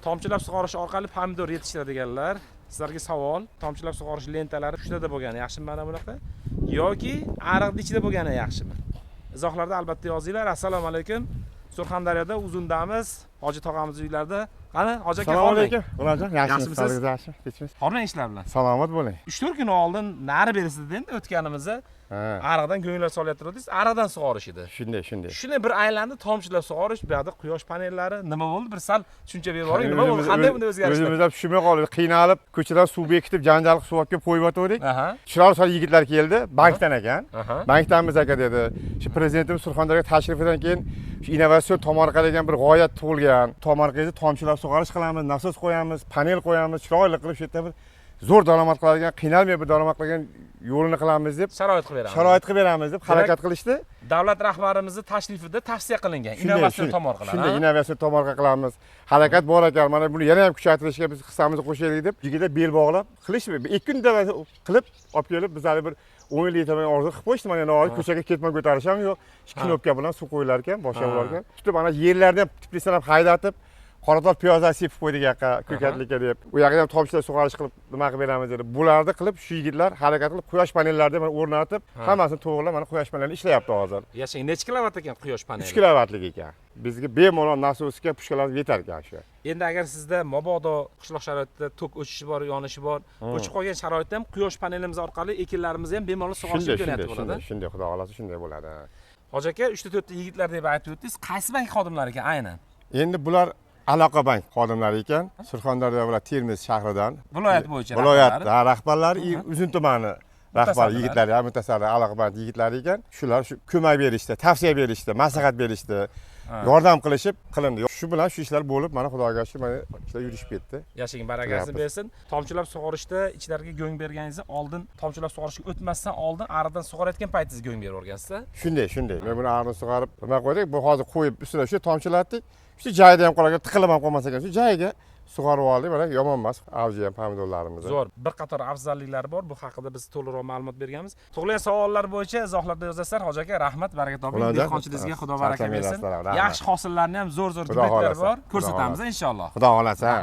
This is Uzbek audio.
tomchilab sug'orish orqali pomidor yetishtiradiganlar, sizlarga savol, tomchilab sug'orish lentalari uchtada bo'lgani yaxshimi mana bunaqa yoki ariqning ichida bo'lgani yaxshimi? Izohlarda albatta yozinglar. Assalomu alaykum. Surxondaryoda Uzundamiz, Hoji tog'amiz uylarida. Qani, Hoji aka, assalomu alaykum. Ularjon, yaxshimisiz? Yaxshi. Kechmiz. Qolgan ishlar bilan. Salomat bo'ling. 3-4 kun oldin nari berisida endi o'tganimizda ariqdan go'nglar solyaptirdingiz, ariqdan sug'orish edi. Shunday. Shuni bir aylandi tomchilab sug'orish, bu yerda quyosh panellari nima bo'ldi? Bir sal tushuncha berib yuboring. Nima bo'ldi? Qanday bunday o'zgarishlar? O'zimiz ham tushunmay qoldik. Qiynalib, ko'chadan suv bekitib, janjal qilib suv olib kelib qo'yib o'tgandik. Chiroyli yigitlar keldi, bankdan ekan. Bankdanmiz aka dedi. Shu prezidentimiz Surxondaryoga tashrifidan keyin shu innovatsion tomorqa degan bir g'oya tug'ilgan. Tomorqangizni tomchilab sug'orish qilamiz, nasos qo'yamiz, panel qo'yamiz, chiroyli qilib shu yerda bir zo'r daromad qiladigan, qiynalmay bir daromad qilgan yo'lini qilamiz deb sharoit qilib beramiz. Sharoit qilib beramiz deb harakat qilishdi. Davlat rahbarimizni tashrifida tavsiya qilingan innovatsion tomorqalar. Shunday innovatsion tomorqa qilamiz. Harakat bor ekan. Mana buni yana ham kuchaytirishga biz hissamizni qo'shaylik deb yigitlar bel bog'lab qilishdi. 2 kunda qilib olib kelib bizlarga bir 10 litr orzu qilib qo'yishdi. Mana endi ko'chaga ketmay ko'tarish ham yo'q. Knopka bilan suv qo'yilar ekan, boshqa bo'lar ekan. Tutib mana yerlarni ham tiplisdan haydatib qorator piyozlar sepib qo'ydik yoqqa ko'katlikka deb. U yoqqa ham tomchilar sug'orish qilib nima qilib beramiz dedi. Bularni qilib shu yigitlar harakat qilib quyosh panellarni mana o'rnatib, hammasini to'g'rilab mana quyosh panelini ishlayapti hozir. Yashang, necha kilovatt ekan quyosh paneli? 3 kilovattlik ekan. Bizga bemalol nasosga pushkalar yetar ekan shu. Endi agar sizda mabodo qishloq sharoitida tok o'chishi bor, yonishi bor, o'chib qolgan sharoitda ham quyosh panelimiz orqali ekinlarimizni ham bemalol sug'orish imkoniyati bo'ladi. Shunday, xudo xolasa shunday bo'ladi. Hoji aka, 3-4 ta yigitlar deb aytib o'tdingiz. Qaysi bank xodimlari ekan aynan? Endi bular Aloqa bank xodimlari ekan. Surxondaryo va Termiz shahridan. Viloyat bo'yicha viloyat rahbarlari, Uzun tumani rahbar yigitlari, mutasaddi Aloqa bank yigitlari ekan. Shular shu ko'mak berishdi, tavsiya berishdi, maslahat berishdi, yordam qilishib qilindi. Shu bilan shu ishlar bo'lib, mana Xudoga shukr, mana ishlar yurishib ketdi. Yashing, barakasini bersin. Tomchilab sug'orishda ichlarga go'ng berganingizni oldin, tomchilab sug'orishga o'tmasdan oldin ariqdan sug'orayotgan paytingizda go'ng berib o'rgansiz-a? Shunday. Men buni ariqdan sug'orib, nima qo'ydik? Bu hozir qo'yib ustida shu tomchilatdik. Shu joyida ham qolagan, tiqilib ham qolmas ekan. Shu joyiga sug'orib oldik, mana yomon emas. Avji ham pomidorlarimiz. Zo'r. Bir qator afzalliklari bor. Bu haqida biz to'liqroq ma'lumot berganmiz. Tug'ilgan savollar bo'yicha izohlarda yozasizlar. Hoji aka, rahmat, baraka toping. Dehqonchiligingizga Xudo baraka bersin. Yaxshi hosillarni ham zo'r gibetlar bor. Ko'rsatamiz inshaalloh. Xudo xolasa.